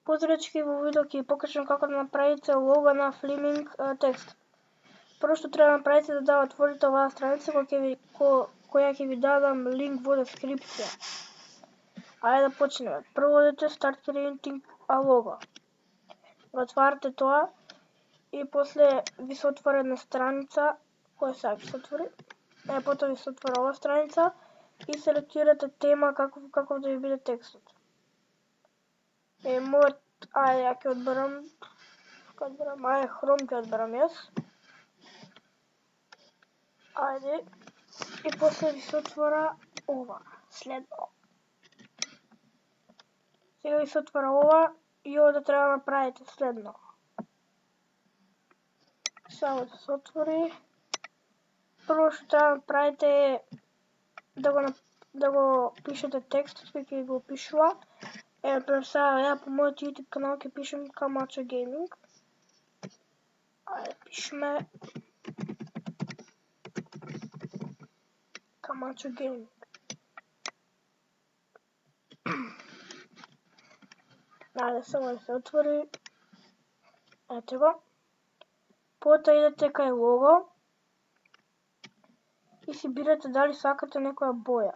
Поздрачки, во видео ќе покажам како да направите лого на Flaming текст. Прво што треба да направите да отворите оваа страница која ќе ви дадам линк во дескрипција. Ајде да почнеме. Прво одете Start Creating a Logo. Го отварате тоа и после ви се отвора една страница која сега ќе се отвори. Потоа ви се отвора ова страница и селектирате тема каков да ви биде текстот. Ајде ја ќе одберам, Chrome ќе одберам јас. Ајде, и после ви се отвора ова, следно. Сега ви се отвора ова и овде треба да направите следно. Само да се отвори. Прво што треба да направите е да го пишете текстот кој ќе го пишува. Например, сега ја по мојот YouTube канал ќе пишем Camacho Gaming. Ајде, пишеме Camacho Gaming. Ајде, само да се отвори. Ете го. Потоа идете кај лого и си бирате дали сакате некоја боја.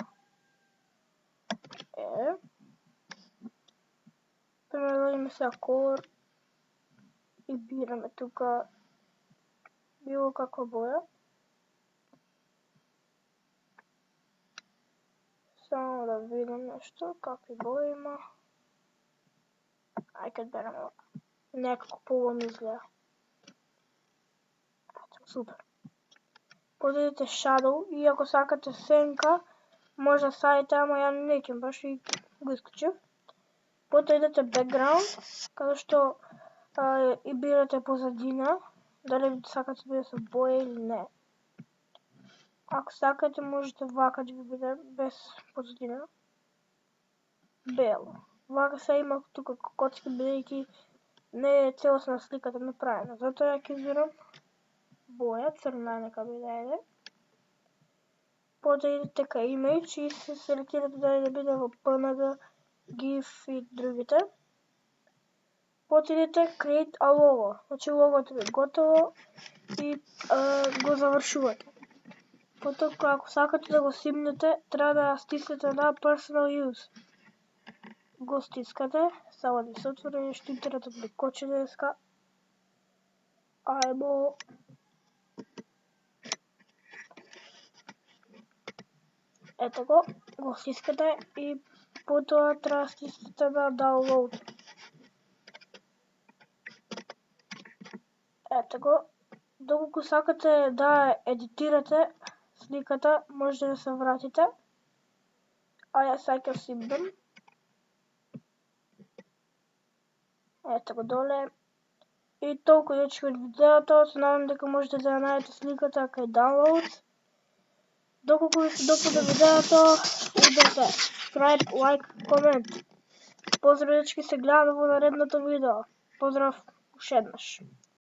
Примерно има сега color и бираме тука било каква боја. Само да видам нешто, какви бои има. Ајде ќе одберам ова. Некако по-убаво ми изгледа. Супер. Подедете Shadow и ако сакате сенка, може да ставите, ама ја неќем баш и го исклучив. Потоа идете Background, каде што и бирате позадина, дали сакате да биде со боја или не. Ако сакате, можете вака да ви биде без позадина. Бело. Вака се има тука коцки, бидејќи не е целосна сликата направена. Затоа ја ќе изберам боја, црна нека биде, ајде. Потоа идете кај Image и се селектирате дали да биде во PNG, GIF и другите. Потоа идете Create a Logo. Значи логото ви готово и го завршувате. Потоа ако сакате да го симнете, треба да стиснете на Personal Use. Го стискате, само да се отвори нешто интернет од коче деска. Ајмо. Ето го стискате и потоа треба да стиснете на Download. Ето го. Доколку сакате да едитирате сликата, можете да се вратите. А јас сега ќе симнем. Ето го доле. И толку дечки од видеото, се надам дека можете да ја најдете сликата кај Downloads. Доколку ви се допада видеото, ударете subscribe, like, комент. Поздрав дечки, се гледаме во наредното видео. Поздрав ушеднаш.